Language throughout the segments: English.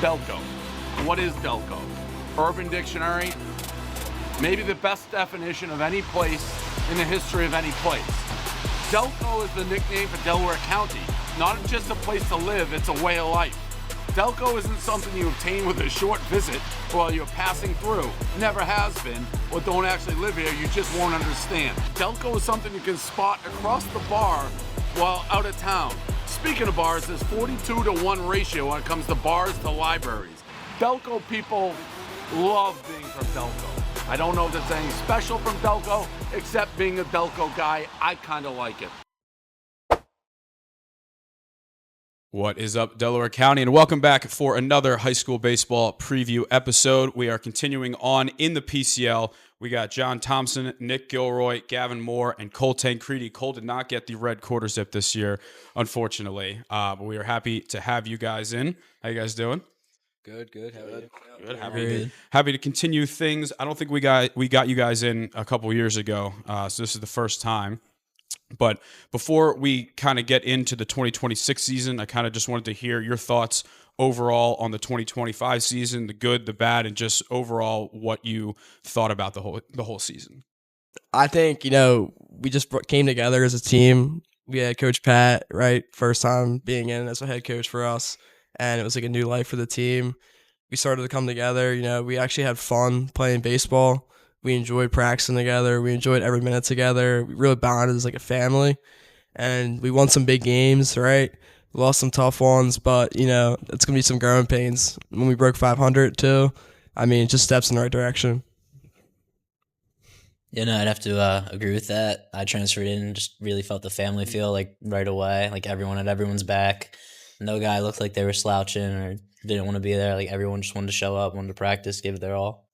Delco. What is Delco? Urban Dictionary, maybe the best definition of any place in the history of any place. Delco is the nickname for Delaware County. Not just a place to live, it's a way of life. Delco isn't something you obtain with a short visit while you're passing through. Never has been, or don't actually live here, you just won't understand. Delco is something you can spot across the bar while out of town. Speaking of bars, there's 42-to-1 ratio when it comes to bars to libraries. Delco people love being from Delco. I don't know if there's anything special from Delco, except being a Delco guy, I kind of like it. What is up, Delaware County, and welcome back for another high school baseball preview episode. We are continuing on in the PCL. We got John Thomson, Nick Gilroy, Gavin Moore, and Cole Tancredi. Cole did not get the red quarter zip this year, unfortunately, but we are happy to have you guys in. How you guys doing? Good. How are you? Good. Happy to continue things. I don't think we got you guys in a couple years ago, so this is the first time. But before we kind of get into the 2026 season, I kind of just wanted to hear your thoughts overall on the 2025 season, the good, the bad, and just overall what you thought about the whole season. I think, we just came together as a team. We had Coach Pat, right? First time being in as a head coach for us. And it was like a new life for the team. We started to come together. We actually had fun playing baseball. We enjoyed practicing together. We enjoyed every minute together. We really bonded as like a family. And we won some big games, right? We lost some tough ones, but, it's going to be some growing pains. When we broke 500 too, just steps in the right direction. I'd have to agree with that. I transferred in and just really felt the family feel like right away. Like everyone had everyone's back. No guy looked like they were slouching or didn't want to be there. Like everyone just wanted to show up, wanted to practice, give it their all.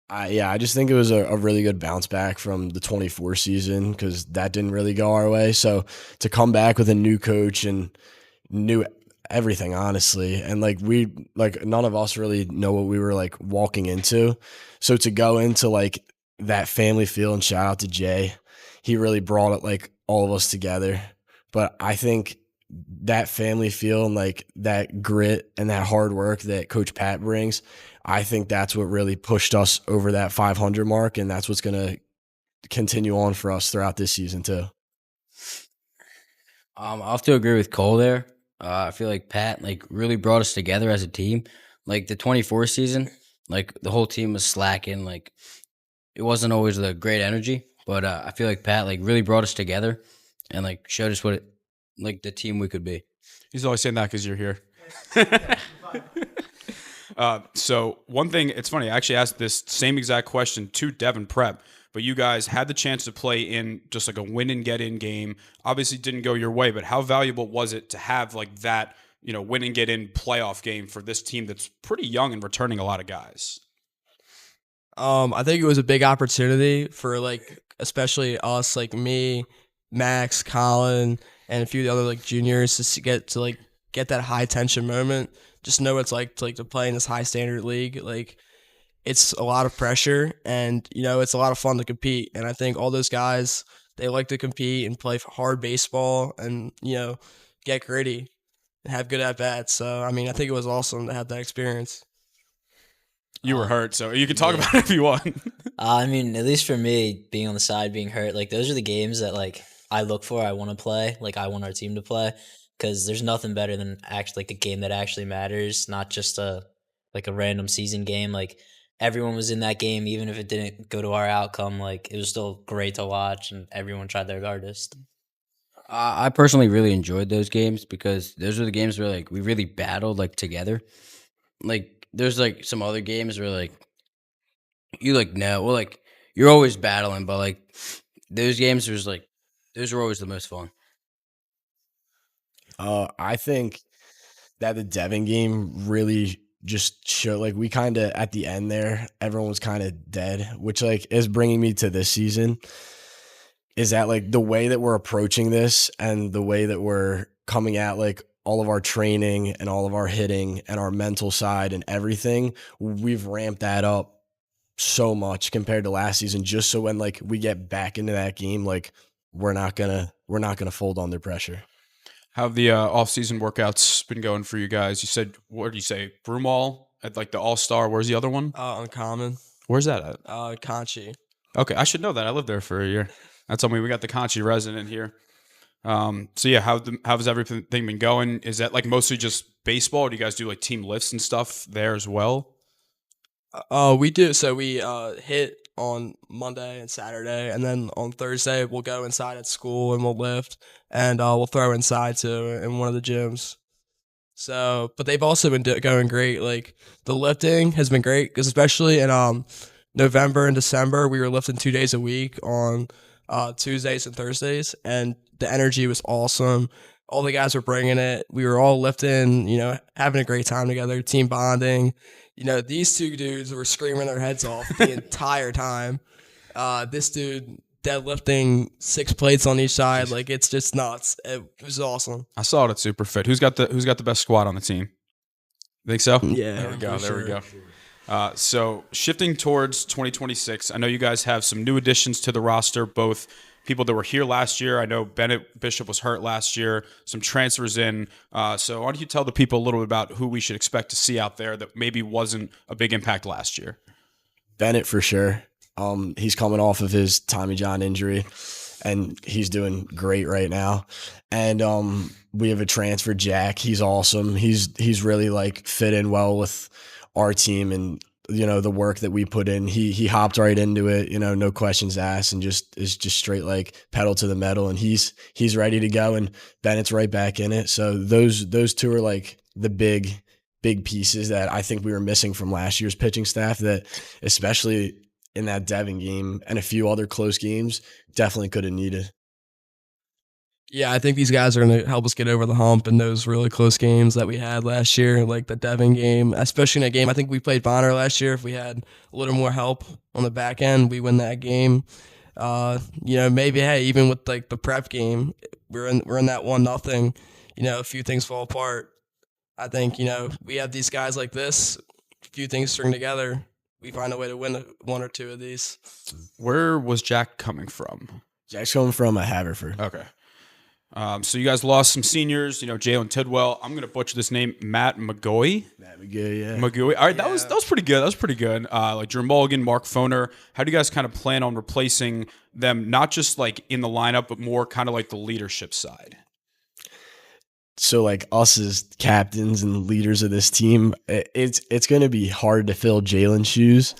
I just think it was a really good bounce back from the 24 season because that didn't really go our way. So to come back with a new coach and new everything, honestly, and none of us really know what we were like walking into. So to go into like that family feel, and shout out to Jay, he really brought it like all of us together. But I think that family feel and like that grit and that hard work that Coach Pat brings, I think that's what really pushed us over that 500 mark, and that's what's going to continue on for us throughout this season too. I'll have to agree with Cole there. I feel like Pat really brought us together as a team. Like the 24 season, the whole team was slacking. It wasn't always the great energy, but I feel like Pat really brought us together and showed us what the team we could be. He's always saying that because you're here. So one thing, it's funny, I actually asked this same exact question to Devon Prep, but you guys had the chance to play in just like a win and get in game. Obviously didn't go your way, but how valuable was it to have that, win and get in playoff game for this team that's pretty young and returning a lot of guys? I think it was a big opportunity for especially us, me, Max, Colin, and a few of the other juniors to get that high tension moment. Just know what it's like to play in this high standard league. It's a lot of pressure, and it's a lot of fun to compete. And I think all those guys, they like to compete and play hard baseball, and get gritty and have good at bats. So I think it was awesome to have that experience. You were hurt, so you can talk about it if you want. At least for me, being on the side, being hurt, those are the games that I look for. I want to play. I want our team to play. Because there's nothing better than actually a game that actually matters, not just a random season game. Everyone was in that game, even if it didn't go to our outcome. It was still great to watch, and everyone tried their hardest. I personally really enjoyed those games because those are the games where we really battled together. There's some other games where you're always battling, but those games was those were always the most fun. I think that the Devon game really just showed we kind of at the end there, everyone was kind of dead, which is bringing me to this season. Is that the way that we're approaching this and the way that we're coming at all of our training and all of our hitting and our mental side and everything, we've ramped that up so much compared to last season, just so when we get back into that game, we're not gonna fold under pressure. How have the off-season workouts been going for you guys? You said, what did you say, Broomall at like the All-Star? Where's the other one? Uncommon. Where's that at? Conchi. Okay, I should know that. I lived there for a year. That's on me. We got the Conchi resident here. So yeah, how's everything been going? Is that like mostly just baseball? Or do you guys do like team lifts and stuff there as well? We do. So we hit on Monday and Saturday, and then on Thursday we'll go inside at school and we'll lift, and we'll throw inside too in one of the gyms. So, but they've also been going great. Like the lifting has been great because especially in November and December we were lifting 2 days a week on Tuesdays and Thursdays, and the energy was awesome. All the guys were bringing it. We were all lifting, having a great time together, team bonding. These two dudes were screaming their heads off the entire time. This dude deadlifting 6 plates on each side, like it's just nuts. It was awesome. I saw it at Superfit. Who's got the best squat on the team? Think so? Yeah, There we go. for There we sure. go. So shifting towards 2026, I know you guys have some new additions to the roster, both people that were here last year. I know Bennett Bishop was hurt last year, some transfers in. So why don't you tell the people a little bit about who we should expect to see out there that maybe wasn't a big impact last year? Bennett for sure. He's coming off of his Tommy John injury, and he's doing great right now. And we have a transfer, Jack. He's awesome. He's really like fit in well with our team and the work that we put in. He hopped right into it, no questions asked, and is just straight like pedal to the metal, and he's ready to go, and Bennett's right back in it. So those two are like the big pieces that I think we were missing from last year's pitching staff, that especially in that Devon game and a few other close games definitely could have needed. Yeah, I think these guys are going to help us get over the hump in those really close games that we had last year, like the Devon game, especially in a game. I think we played Bonner last year. If we had a little more help on the back end, we win that game. Maybe, hey, even with like the prep game, we're in that 1-0, a few things fall apart. I think, we have these guys like this, a few things string together, we find a way to win 1 or 2 of these. Where was Jack coming from? Jack's coming from a Haverford. Okay. So you guys lost some seniors, Jalen Tidwell. I'm going to butcher this name, Matt McGoey. Matt McGoey, yeah. McGoey. All right, that was pretty good. That was pretty good. Like Drew Mulligan, Mark Foner. How do you guys kind of plan on replacing them, not just like in the lineup, but more kind of like the leadership side? So like us as captains and leaders of this team, it's going to be hard to fill Jalen's shoes.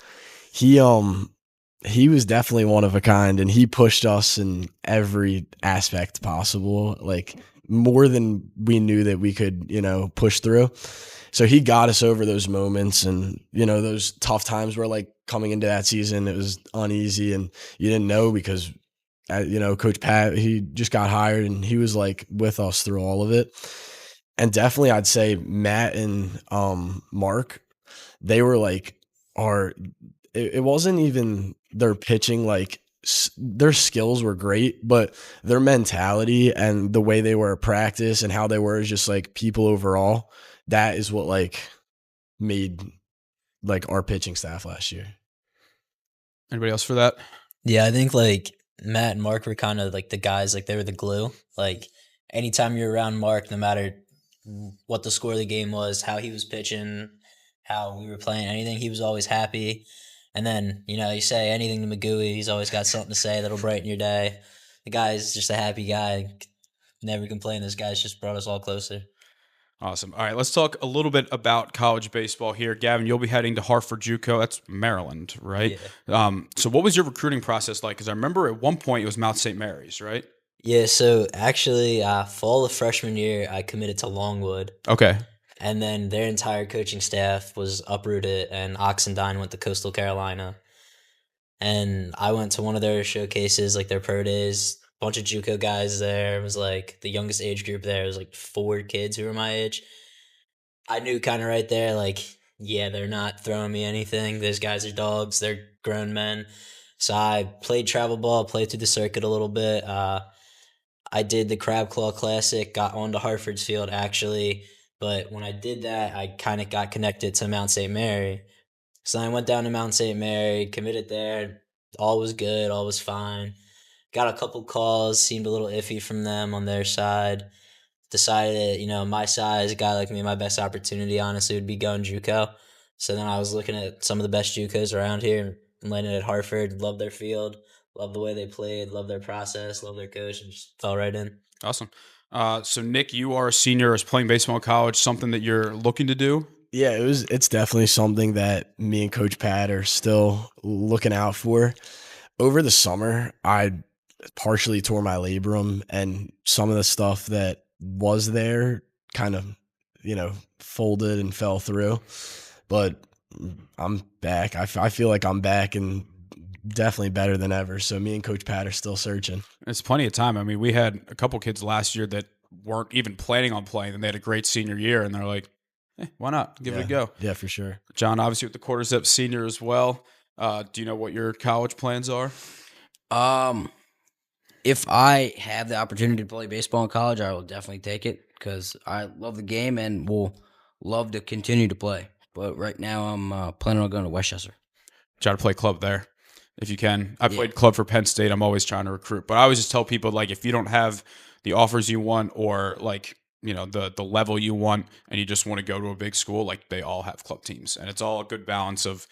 He was definitely one of a kind, and he pushed us in every aspect possible, like more than we knew that we could, push through. So he got us over those moments and, those tough times where like coming into that season, it was uneasy and you didn't know because, Coach Pat, he just got hired and he was like with us through all of it. And definitely I'd say Matt and Mark, they were like it wasn't even their pitching, like their skills were great, but their mentality and the way they were at practice and how they were as just like people overall, that is what like made like our pitching staff last year. Anybody else for that? Yeah, I think like Matt and Mark were kind of like the guys, like they were the glue. Like anytime you're around Mark, no matter what the score of the game was, how he was pitching, how we were playing, anything, he was always happy. And then, you say anything to McGoey, he's always got something to say that'll brighten your day. The guy's just a happy guy. Never complain. This guy's just brought us all closer. Awesome. All right, let's talk a little bit about college baseball here. Gavin, you'll be heading to Hartford JUCO. That's Maryland, right? Yeah. So what was your recruiting process like? Because I remember at one point it was Mount St. Mary's, right? Yeah, so actually, fall of freshman year, I committed to Longwood. Okay. And then their entire coaching staff was uprooted, and Oxendine went to Coastal Carolina. And I went to one of their showcases, like their pro days. Bunch of JUCO guys there. It was like the youngest age group there. It was like 4 kids who were my age. I knew kind of right there, like, yeah, they're not throwing me anything. Those guys are dogs. They're grown men. So I played travel ball, played through the circuit a little bit. I did the Crab Claw Classic, got onto Hartford's field actually. But when I did that, I kind of got connected to Mount St. Mary. So I went down to Mount St. Mary, committed there. All was good. All was fine. Got a couple calls, seemed a little iffy from them on their side. decided that, my size, a guy like me, my best opportunity, honestly, would be going JUCO. So then I was looking at some of the best JUCOs around here and landed at Hartford. Loved their field, loved the way they played, loved their process, loved their coach, and just fell right in. Awesome. So Nick, you are a senior, is playing baseball in college something that you're looking to do? Yeah, it's definitely something that me and Coach Pat are still looking out for. Over the summer, I partially tore my labrum, and some of the stuff that was there kind of, folded and fell through. But I'm back. I feel like I'm back and definitely better than ever. So me and Coach Pat are still searching. It's plenty of time. I mean, we had a couple kids last year that weren't even planning on playing, and they had a great senior year, and they're like, why not? Give it a go. Yeah, for sure. John, obviously with the quarterstep senior as well. Do you know what your college plans are? If I have the opportunity to play baseball in college, I will definitely take it because I love the game and will love to continue to play. But right now, I'm planning on going to Westchester. Try to play club there if you can. I played club for Penn State. I'm always trying to recruit. But I always just tell people, like, if you don't have the offers you want or, like, the level you want and you just want to go to a big school, like, they all have club teams. And it's all a good balance of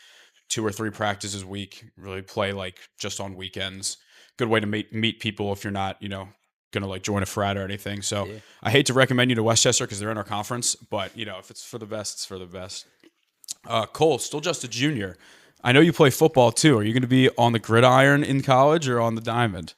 2 or 3 practices a week, really play, like, just on weekends. Good way to meet people if you're not, gonna like join a frat or anything. So I hate to recommend you to Westchester because they're in our conference, but if it's for the best, it's for the best. Cole, still just a junior. I know you play football too. Are you going to be on the gridiron in college or on the diamond?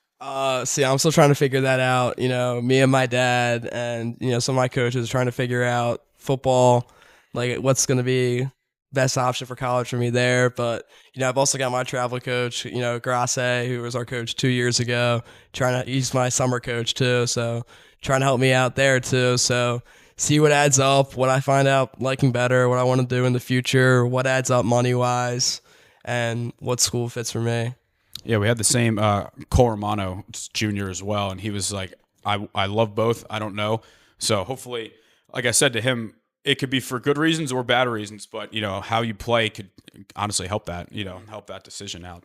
See, I'm still trying to figure that out. Me and my dad and some of my coaches are trying to figure out football, like what's going to be best option for college for me there. But I've also got my travel coach, Grasse, who was our coach 2 years ago. He's my summer coach too, so trying to help me out there too. So see what adds up, what I find out liking better, what I want to do in the future, what adds up money wise, and what school fits for me. Yeah, we had the same Cole Romano junior as well, and he was like, I love both. I don't know. So hopefully, like I said to him, it could be for good reasons or bad reasons, but how you play could honestly help that, help that decision out.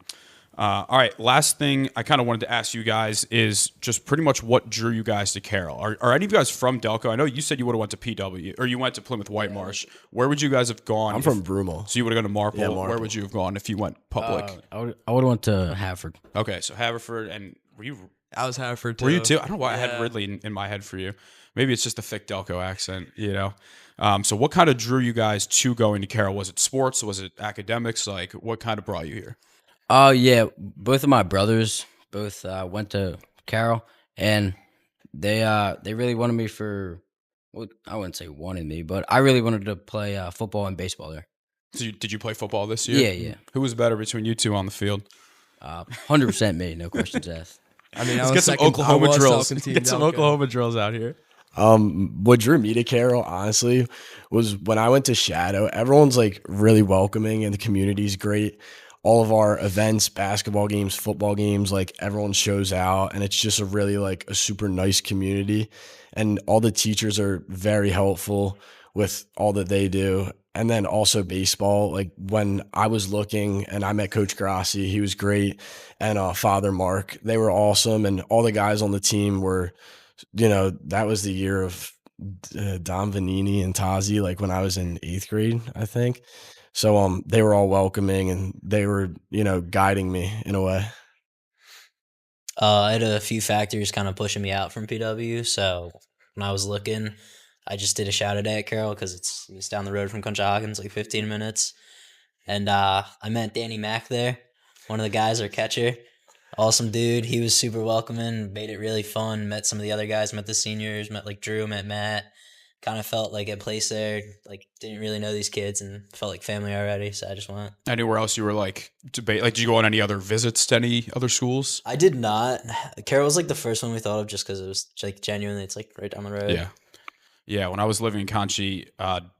All right, last thing I kind of wanted to ask you guys is just pretty much what drew you guys to Carroll. Are any of you guys from Delco? I know you said you would have went to PW, or you went to Plymouth White Marsh. Where would you guys have gone? I'm from Broomall. So you would have gone to Marple. Yeah, Marple. Where would you have gone if you went public? I would have went to Haverford. Okay, so Haverford, and were you? I was Haverford too. Were you too? I don't know why I had Ridley in my head for you. Maybe it's just the thick Delco accent, So what kind of drew you guys to going to Carroll? Was it sports? Was it academics? Like, what kind of brought you here? Yeah, both of my brothers both went to Carroll, and they really wanted me for. Well, I wouldn't say wanted me, but I really wanted to play football and baseball there. So did you play football this year? Yeah. Who was better between you two on the field? 100% me, no questions asked. I mean, Let's get some Oklahoma drills. Get some Delco. Oklahoma drills out here. What drew me to Carroll, honestly, was when I went to Shadow. Everyone's like really welcoming and the community's great. All of our events, basketball games, football games, like everyone shows out, and it's just a really like a super nice community. And all the teachers are very helpful with all that they do. And then also baseball, like when I was looking and I met Coach Grassi, he was great. And Father Mark, they were awesome. And all the guys on the team were, that was the year of Don Vanini and Tazi, like when I was in 8th grade, I think. So they were all welcoming and they were, guiding me in a way. I had a few factors kind of pushing me out from PW. So when I was looking, I just did a shadow day at Carroll because it's down the road from Conshohocken, like 15 minutes. And I met Danny Mack there, one of the guys, our catcher. Awesome dude. He was super welcoming, made it really fun. Met some of the other guys, met the seniors, met like Drew, met Matt. Kind of felt like at place there, like didn't really know these kids and felt like family already. So I just went. Anywhere else you were like debate? Like, did you go on any other visits to any other schools? I did not. Carroll was like the first one we thought of just because it was like genuinely, it's like right down the road. Yeah. When I was living in Conchi,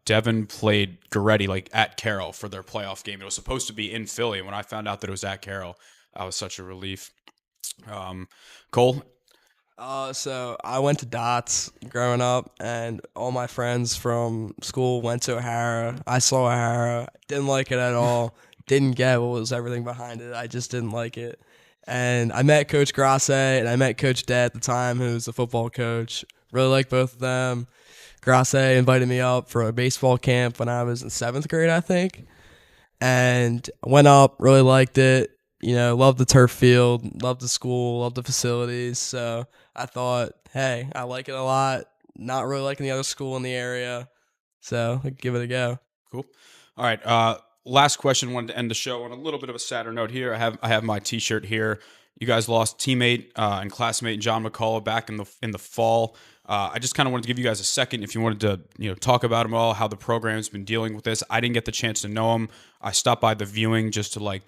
Devin played Goretti like at Carroll for their playoff game. It was supposed to be in Philly. And when I found out that it was at Carroll, I was such a relief. Cole? So I went to Dots growing up, and all my friends from school went to O'Hara. I saw O'Hara, didn't like it at all, didn't get what was everything behind it. I just didn't like it. And I met Coach Grasse, and I met Coach Day at the time, who was the football coach. Really like both of them. Grasse invited me up for a baseball camp when I was in 7th grade, I think. And went up, really liked it. Loved the turf field, loved the school, loved the facilities. So I thought, hey, I like it a lot. Not really liking the other school in the area. So I'd give it a go. Cool. All right. Last question. Wanted to end the show on a little bit of a sadder note here. I have my T-shirt here. You guys lost teammate and classmate John McCullough back in the fall. I just kind of wanted to give you guys a second if you wanted to talk about him all, how the program's been dealing with this. I didn't get the chance to know him. I stopped by the viewing just to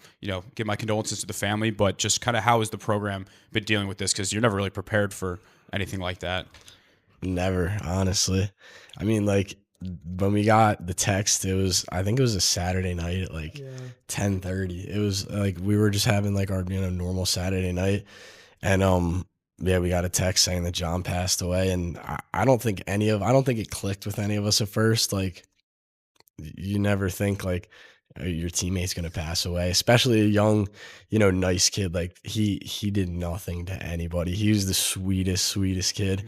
give my condolences to the family, but just kind of how has the program been dealing with this, because you're never really prepared for anything like that. Never, honestly. I mean, like, when we got the text, I think it was a Saturday night at 10:30. It was like we were just having like our normal Saturday night, and we got a text saying that John passed away, and I don't think it clicked with any of us at first. Like, you never think like your teammate's gonna pass away, especially a young, nice kid. Like he did nothing to anybody. He was the sweetest kid,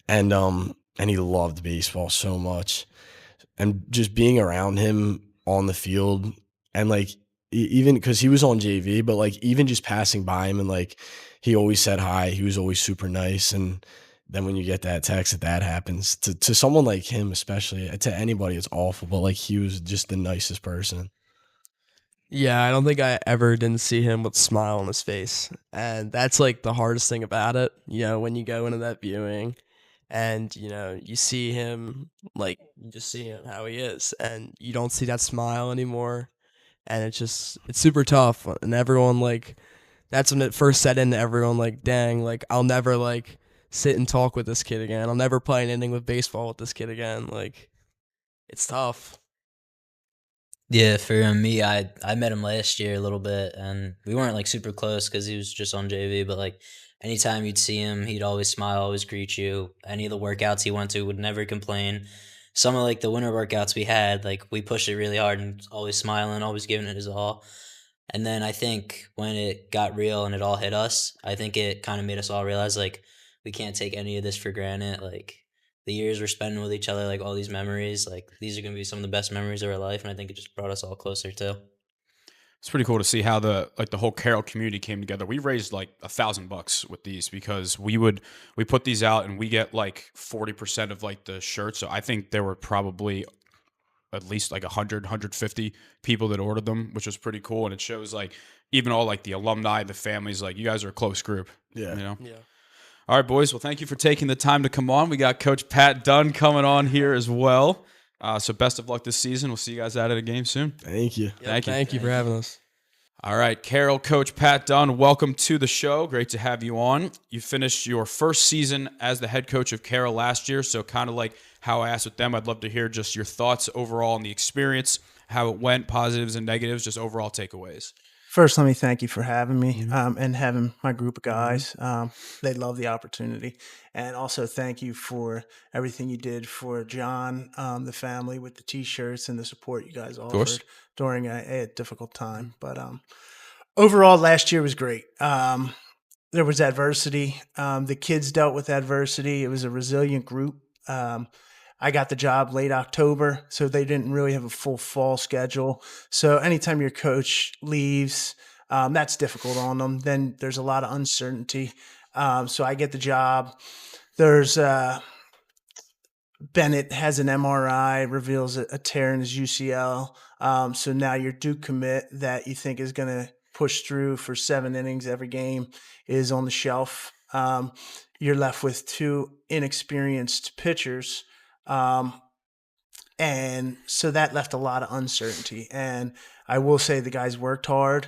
and he loved baseball so much. And just being around him on the field, and like even because he was on JV, but like even just passing by him, and like he always said hi. He was always super nice. And then when you get that text that happens to someone like him, especially to anybody, it's awful. But like he was just the nicest person. Yeah, I don't think I ever didn't see him with a smile on his face. And that's like the hardest thing about it, when you go into that viewing and, you see him, like, you just see him how he is, and you don't see that smile anymore. And it's super tough. And everyone, like, that's when it first set into everyone, like, dang, like, I'll never, like, sit and talk with this kid again. I'll never play an inning with baseball with this kid again. Like, it's tough. Yeah, for me, I met him last year a little bit, and we weren't like super close because he was just on JV. But like anytime you'd see him, he'd always smile, always greet you. Any of the workouts he went to, would never complain. Some of like the winter workouts we had, like we pushed it really hard and always smiling, always giving it his all. And then I think when it got real and it all hit us, I think it kind of made us all realize like we can't take any of this for granted. Like the years we're spending with each other, like all these memories, like these are going to be some of the best memories of our life. And I think it just brought us all closer too. It's pretty cool to see how the whole Carroll community came together. We raised like $1,000 with these because we put these out and we get like 40% of like the shirts. So I think there were probably at least like 150 people that ordered them, which was pretty cool. And it shows like even all like the alumni, the families, like you guys are a close group. Yeah. Yeah. All right, boys. Well, thank you for taking the time to come on. We got Coach Pat Dunn coming on here as well. So best of luck this season. We'll see you guys out at a game soon. Thank you. Yep, thank you for having us. All right, Carroll coach Pat Dunn, welcome to the show. Great to have you on. You finished your first season as the head coach of Carroll last year, so kind of like how I asked with them, I'd love to hear just your thoughts overall on the experience, how it went, positives and negatives, just overall takeaways. First, let me thank you for having me and having my group of guys. They love the opportunity. And also thank you for everything you did for John, the family, with the T-shirts and the support you guys offered during a difficult time. But overall, last year was great. There was adversity. The kids dealt with adversity. It was a resilient group. I got the job late October, so they didn't really have a full fall schedule. So anytime your coach leaves, that's difficult on them. Then there's a lot of uncertainty. So I get the job. There's Bennett has an MRI, reveals a tear in his UCL. So now your Duke commit that you think is going to push through for 7 innings every game is on the shelf. You're left with 2 inexperienced pitchers. And so that left a lot of uncertainty. And I will say the guys worked hard.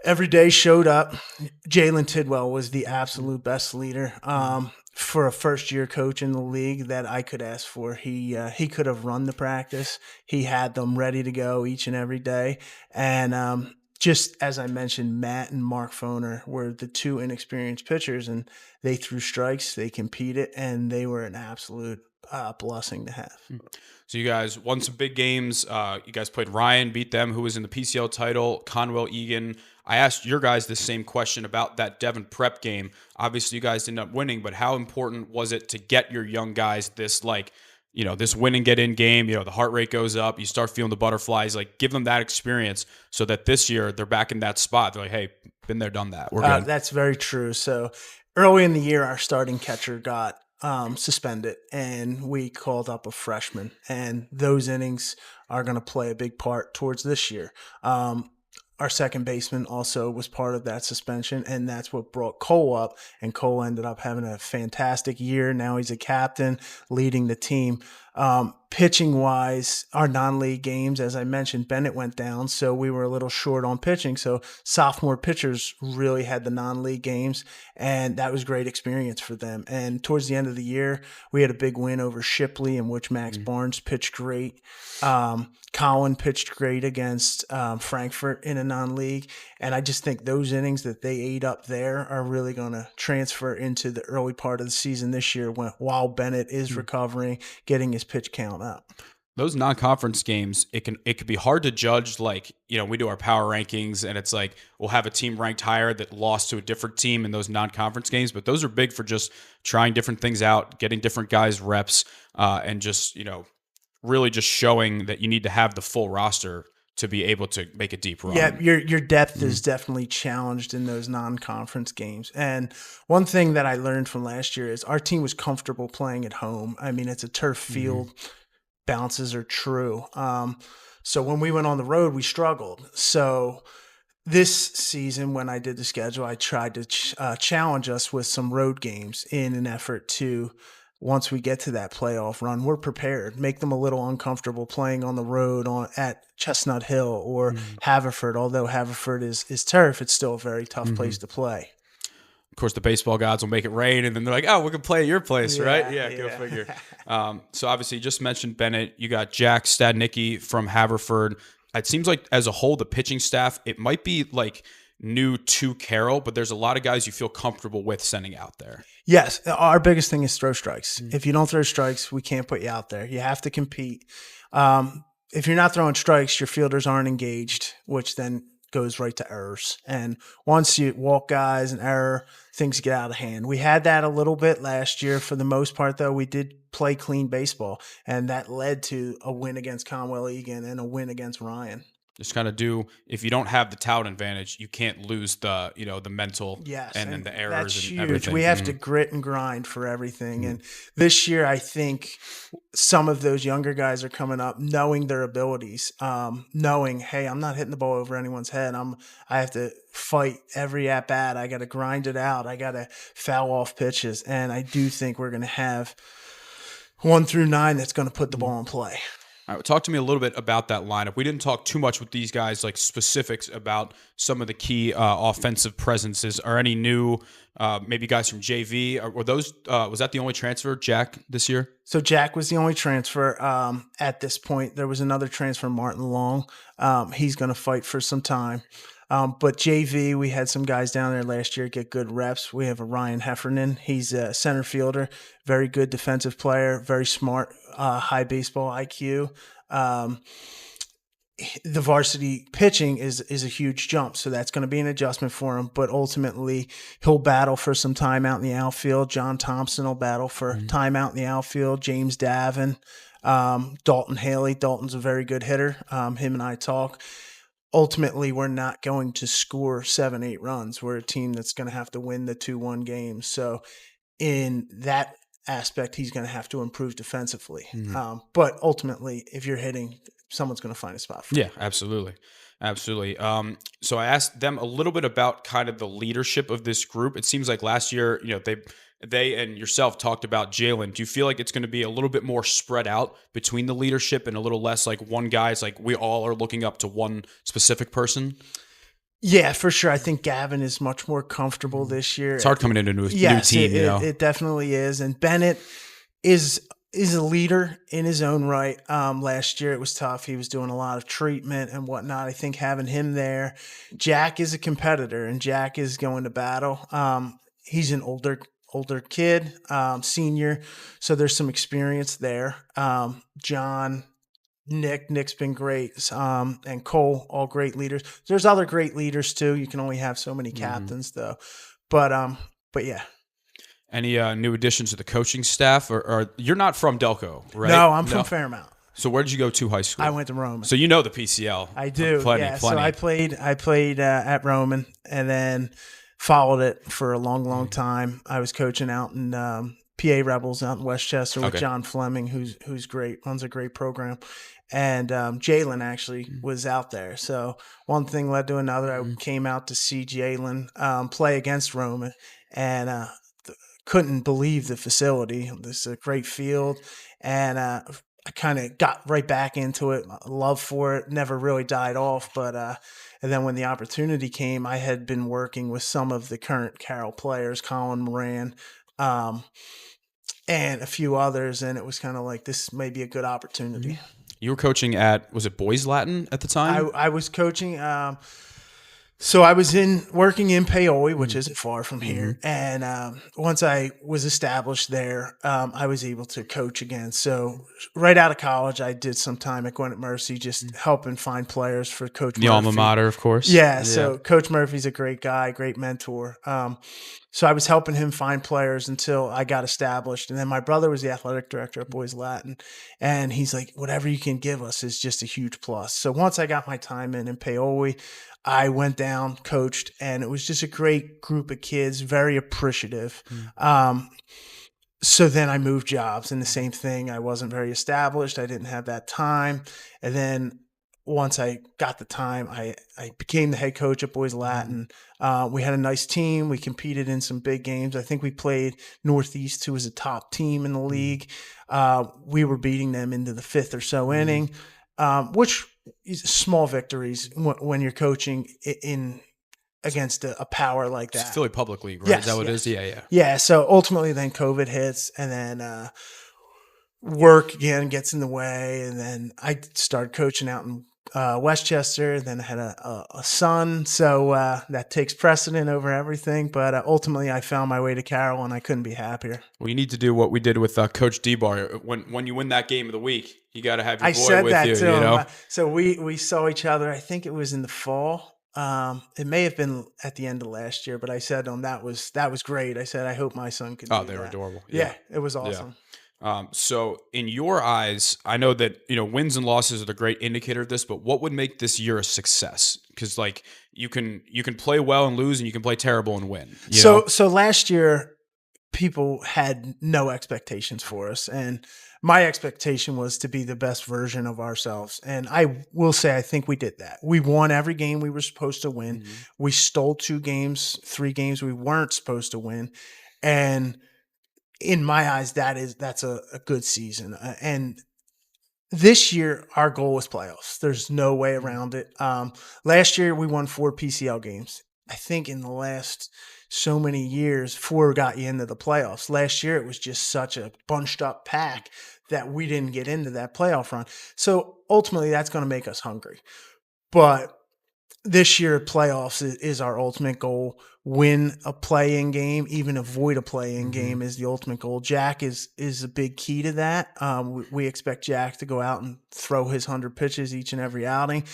Every day showed up. Jalen Tidwell was the absolute best leader. For a first-year coach in the league that I could ask for. He could have run the practice. He had them ready to go each and every day. And just as I mentioned, Matt and Mark Foner were the 2 inexperienced pitchers, and they threw strikes, they competed, and they were an absolute blessing to have. So you guys won some big games. You guys played Ryan, beat them, who was in the PCL title, Conwell Egan. I asked your guys the same question about that Devon Prep game. Obviously, you guys ended up winning, but how important was it to get your young guys this, like, you know, this win and get in game? You know, the heart rate goes up, you start feeling the butterflies. Like, give them that experience so that this year they're back in that spot. They're like, hey, been there, done that. We're good. That's very true. So early in the year, our starting catcher got suspended, and we called up a freshman, and those innings are going to play a big part towards this year. Our second baseman also was part of that suspension, and that's what brought Cole up, and Cole ended up having a fantastic year. Now he's a captain leading the team. Pitching-wise, our non-league games, as I mentioned, Bennett went down, so we were a little short on pitching. So sophomore pitchers really had the non-league games, and that was great experience for them. And towards the end of the year, we had a big win over Shipley, in which Max Barnes pitched great. Colin pitched great against Frankfurt in a non-league. And I just think those innings that they ate up there are really going to transfer into the early part of the season this year while Bennett is recovering, getting his pitch count up. Those non-conference games, it could be hard to judge. Like, you know, we do our power rankings, and it's like we'll have a team ranked higher that lost to a different team in those non-conference games. But those are big for just trying different things out, getting different guys reps, and just, you know, really just showing that you need to have the full roster to be able to make a deep run. Yeah, your depth is definitely challenged in those non-conference games. And one thing that I learned from last year is our team was comfortable playing at home. I mean, it's a turf field. Bounces are true. So when we went on the road, we struggled. So this season, when I did the schedule, I tried to challenge us with some road games in an effort to, once we get to that playoff run, we're prepared. Make them a little uncomfortable playing on the road at Chestnut Hill or Haverford. Although Haverford is turf, it's still a very tough place to play. Of course, the baseball gods will make it rain, and then they're like, oh, we can play at your place, right? Yeah, go figure. So obviously, you just mentioned Bennett. You got Jack Stadnicki from Haverford. It seems like as a whole, the pitching staff, it might be like new to Carroll, but there's a lot of guys you feel comfortable with sending out there. Yes, our biggest thing is throw strikes. If you don't throw strikes, we can't put you out there. You have to compete. If you're not throwing strikes, your fielders aren't engaged, which then goes right to errors. And once you walk guys and error, things get out of hand. We had that a little bit last year. For the most part, though, we did play clean baseball, and that led to a win against Conwell Egan and a win against Ryan. Just kind of if you don't have the talent advantage, you can't lose the, you know, the mental and then the errors that's and huge. everything. We have to grit and grind for everything. And this year, I think some of those younger guys are coming up knowing their abilities, knowing, hey, I'm not hitting the ball over anyone's head. I have to fight every at bat. I got to grind it out. I got to foul off pitches. And I do think we're going to have 1 through 9 that's going to put the ball in play. All right, talk to me a little bit about that lineup. We didn't talk too much with these guys, like specifics about some of the key offensive presences. Are any new, maybe guys from JV? Or were those? Was that the only transfer, Jack, this year? So Jack was the only transfer at this point. There was another transfer, Martin Long. He's going to fight for some time. But JV, we had some guys down there last year get good reps. We have a Ryan Heffernan. He's a center fielder, very good defensive player, very smart, high baseball IQ. The varsity pitching is a huge jump, so that's going to be an adjustment for him. But ultimately, he'll battle for some time out in the outfield. John Thomson will battle for time out in the outfield. James Davin, Dalton Haley. Dalton's a very good hitter. Him and I talk. Ultimately, we're not going to score 7-8 runs. We're a team that's going to have to win the 2-1 games. So in that aspect, he's going to have to improve defensively. But ultimately, if you're hitting, someone's going to find a spot for you. Yeah, absolutely. Absolutely. So I asked them a little bit about kind of the leadership of this group. It seems like last year, you know, they and yourself talked about Jalen. Do you feel like it's going to be a little bit more spread out between the leadership and a little less like one guy's like we all are looking up to one specific person? Yeah, for sure. I think Gavin is much more comfortable this year. It's hard coming into a new team, you know. It definitely is. And Bennett is a leader in his own right. Last year it was tough. He was doing a lot of treatment and whatnot. I think having him there. Jack is a competitor, and Jack is going to battle. He's an older older kid, senior, so there's some experience there. John, Nick's been great, and Cole, all great leaders. There's other great leaders too. You can only have so many captains though, but yeah. Any new additions to the coaching staff, or you're not from Delco, right? No, I'm from Fairmount. So where did you go to high school? I went to Roman. So you know the PCL. I do. Plenty. So I played at Roman, and then followed it for a long time. I was coaching out in PA Rebels out in Westchester with John Fleming, who's great, runs a great program. And Jalen actually was out there. So one thing led to another. I came out to see Jalen play against Roman, and couldn't believe the facility. This is a great field, and I kind of got right back into it. Love for it never really died off, but and then when the opportunity came, I had been working with some of the current Carroll players, Colin Moran, and a few others, and it was kind of like, this may be a good opportunity. You were coaching at, was it Boys Latin at the time? I was coaching. So I was working in Paoli, which isn't far from here. And once I was established there, I was able to coach again. So right out of college, I did some time at Gwinnett Mercy, just helping find players for Coach Murphy. The alma mater, of course. Yeah, so Coach Murphy's a great guy, great mentor. So I was helping him find players until I got established. And then my brother was the athletic director at Boys Latin. And he's like, whatever you can give us is just a huge plus. So once I got my time in Paoli, I went down, coached, and it was just a great group of kids, very appreciative. So then I moved jobs, and the same thing. I wasn't very established. I didn't have that time. And then once I got the time, I became the head coach at Boys Latin. We had a nice team. We competed in some big games. I think we played Northeast, who was a top team in the league. We were beating them into the fifth or so inning, which is small victories when you're coaching in against a power like that. It's Philly Public League, right? Yes, Is that what it is? yes. Yeah, so ultimately then COVID hits, and then work again gets in the way, and then I started coaching out in Westchester. Then I had a son, so that takes precedent over everything. But ultimately, I found my way to Carroll, and I couldn't be happier. Well, you need to do what we did with Coach DeBar. When you win that game of the week, you got to have your I boy said with that you. to You him. know, So we saw each other. I think it was in the fall. It may have been at the end of last year, but I said to him, that was great. I said, I hope my son could. oh, do they were that. adorable. Yeah, it was awesome. So in your eyes, I know that, wins and losses are the great indicator of this, but what would make this year a success? Because like you can play well and lose, and you can play terrible and win. So last year, people had no expectations for us, and my expectation was to be the best version of ourselves. And I will say, I think we did that. We won every game we were supposed to win. We stole 3 games we weren't supposed to win. And in my eyes, that's a good season. And this year, our goal was playoffs. There's no way around it. Last year, we won 4 PCL games. I think in the last so many years, 4 got you into the playoffs. Last year, it was just such a bunched up pack that we didn't get into that playoff run. So ultimately, that's going to make us hungry. But this year, playoffs is our ultimate goal. Win a play-in game, even avoid a play-in game is the ultimate goal. Jack is a big key to that. We expect Jack to go out and throw his 100 pitches each and every outing.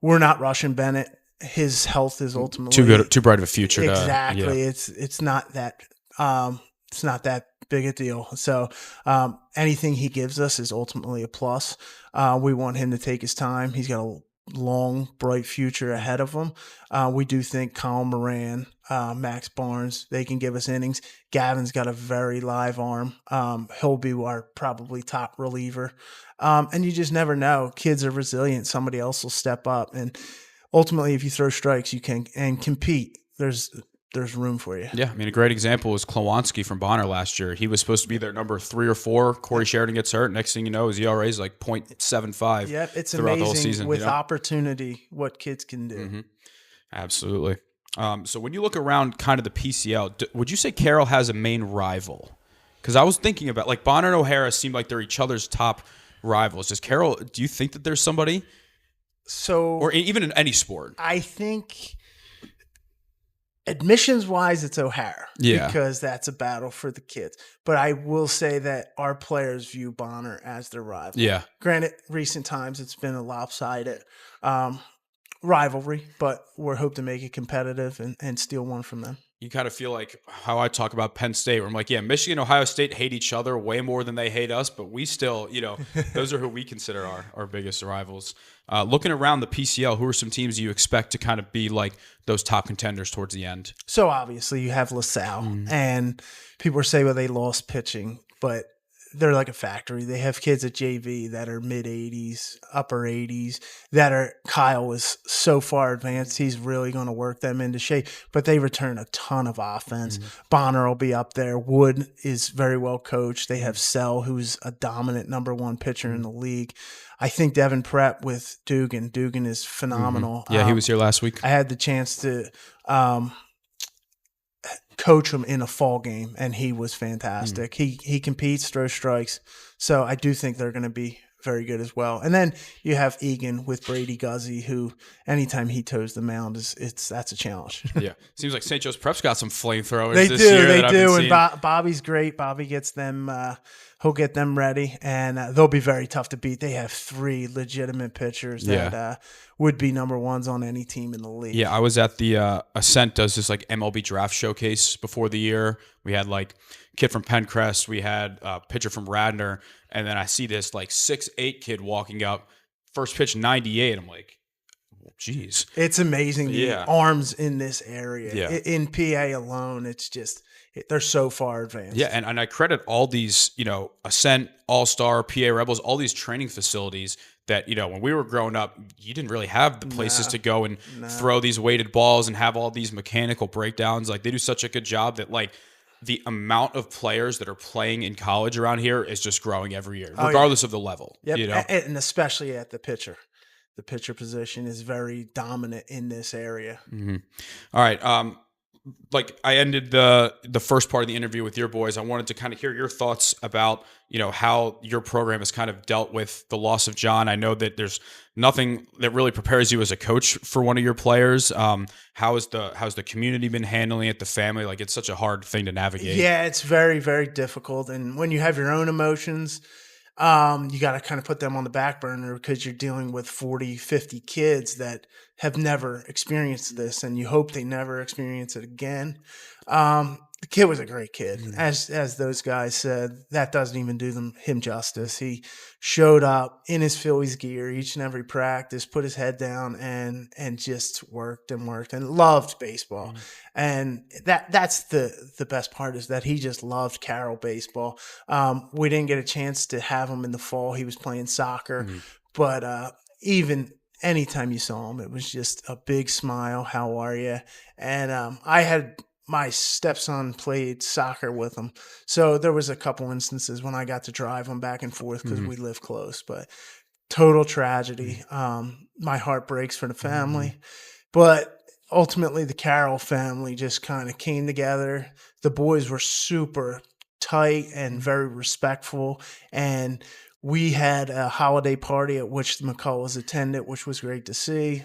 We're not rushing Bennett. His health is ultimately too bright of a future. Exactly. It's not that big a deal. So anything he gives us is ultimately a plus. We want him to take his time. He's got a long, bright future ahead of him. We do think Colin Moran, Max Barnes, they can give us innings. Gavin's got a very live arm. He'll be our probably top reliever. And you just never know. Kids are resilient. Somebody else will step up. And ultimately, if you throw strikes, you can and compete. There's room for you. Yeah, I mean, a great example was Klowanski from Bonner last year. He was supposed to be their number 3 or 4. Corey Sheridan gets hurt. Next thing you know, his ERA is like .75. Yep, it's throughout amazing the whole season, with opportunity what kids can do. Absolutely. So when you look around kind of the PCL, would you say Carroll has a main rival? Because I was thinking about, like, Bonner and O'Hara seem like they're each other's top rivals. Does Carroll, do you think that there's somebody? So, or even in any sport? I think admissions wise, it's O'Hara. Yeah. Because that's a battle for the kids. But I will say that our players view Bonner as their rival. Yeah. Granted, recent times it's been a lopsided rivalry, but we're hoping to make it competitive and steal one from them. You kind of feel like how I talk about Penn State, where I'm like, yeah, Michigan, Ohio State hate each other way more than they hate us, but we still, those are who we consider our biggest rivals. Looking around the PCL, who are some teams you expect to kind of be like those top contenders towards the end? So obviously you have LaSalle, and people say, well, they lost pitching, but they're like a factory. They have kids at JV that are mid 80s, upper 80s, that are Kyle is so far advanced. He's really going to work them into shape, but they return a ton of offense. Bonner will be up there. Wood is very well coached. They have Sell, who's a dominant number one pitcher in the league. I think Devin Prep with Dugan. Dugan is phenomenal. Yeah, he was here last week. I had the chance to coach him in a fall game, and he was fantastic. He competes, throws strikes. So I do think they're going to be very good as well. And then you have Egan with Brady Guzzi, who anytime he toes the mound, that's a challenge. Yeah. Seems like St. Joe's Prep's got some flamethrowers They this do, year. they that do. I've been And seeing. Bobby's great. Bobby gets them. He'll get them ready, and they'll be very tough to beat. They have 3 legitimate pitchers that would be number ones on any team in the league. Yeah, I was at the Ascent does this like MLB draft showcase before the year. We had like kid from Pencrest, we had a pitcher from Radnor, and then I see this like 6'8" kid walking up, first pitch 98. I'm like, geez. It's amazing the arms in this area. Yeah. In PA alone, it's just they're so far advanced. Yeah, and I credit all these, Ascent, All-Star, PA Rebels, all these training facilities that, when we were growing up, you didn't really have the places to go and throw these weighted balls and have all these mechanical breakdowns. Like, they do such a good job that, like, the amount of players that are playing in college around here is just growing every year, regardless of the level. Yep. And especially at the pitcher. The pitcher position is very dominant in this area. Mm-hmm. All right. Like I ended the first part of the interview with your boys. I wanted to kind of hear your thoughts about, how your program has kind of dealt with the loss of John. I know that there's nothing that really prepares you as a coach for one of your players. How's the community been handling it, the family? Like, it's such a hard thing to navigate. Yeah, it's very, very difficult. And when you have your own emotions, you got to kind of put them on the back burner because you're dealing with 40, 50 kids that have never experienced this, and you hope they never experience it again. The kid was a great kid. As those guys said, that doesn't even do him justice. He showed up in his Phillies gear each and every practice, put his head down, and just worked and loved baseball. And that's the best part, is that he just loved Carroll baseball. We didn't get a chance to have him in the fall. He was playing soccer, but even anytime you saw him, it was just a big smile. How are you? And I had my stepson played soccer with him, so there was a couple instances when I got to drive him back and forth because we live close. But total tragedy. My heart breaks for the family, but ultimately the Carroll family just kind of came together. The boys were super tight and very respectful, and we had a holiday party at which the McCulloughs attended, which was great to see.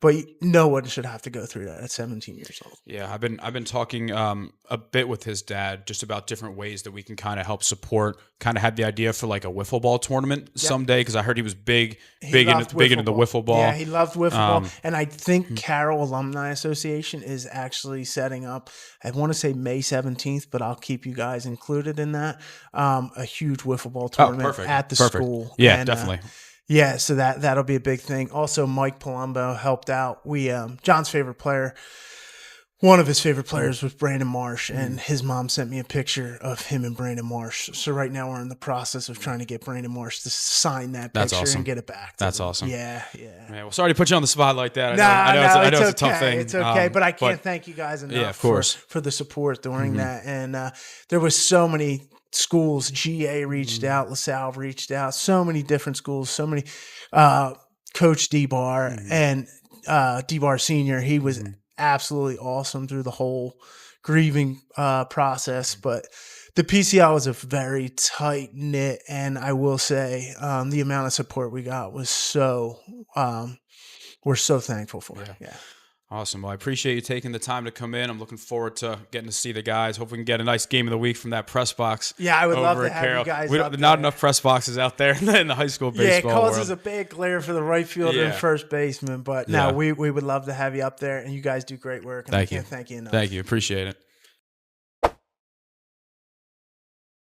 But no one should have to go through that at 17 years old. Yeah, I've been talking a bit with his dad just about different ways that we can kind of help support. Kind of had the idea for like a wiffle ball tournament someday, because I heard he was big into the wiffle ball. Yeah, he loved wiffle ball, and I think Carroll Alumni Association is actually setting up. I want to say May 17th, but I'll keep you guys included in that. A huge wiffle ball tournament at the school. Yeah, and, definitely. Yeah, so that'll be a big thing. Also, Mike Palumbo helped out. We John's favorite player, one of his favorite players was Brandon Marsh, and his mom sent me a picture of him and Brandon Marsh. So right now we're in the process of trying to get Brandon Marsh to sign that picture and get it back. That's awesome. Yeah. Well, sorry to put you on the spot like that. I know it's a tough thing. It's okay, but I can't thank you guys enough for the support during that. And there was so many schools. GA reached out, LaSalle reached out, so many different schools, so many Coach D-Bar and D-Bar Senior, he was absolutely awesome through the whole grieving process. But the PCL was a very tight knit, and I will say the amount of support we got was we're so thankful for it. Yeah. Awesome. Well, I appreciate you taking the time to come in. I'm looking forward to getting to see the guys. Hope we can get a nice game of the week from that press box. Yeah, I would love over to at have you Carroll. guys We up don't, not there. enough press boxes out there in the high school Yeah, it baseball causes world. a big glare for the right fielder Yeah. and first baseman. But Yeah. no, we would love to have you up there, and you guys do great work. And Thank I you. can't thank you enough. Thank you. Appreciate it.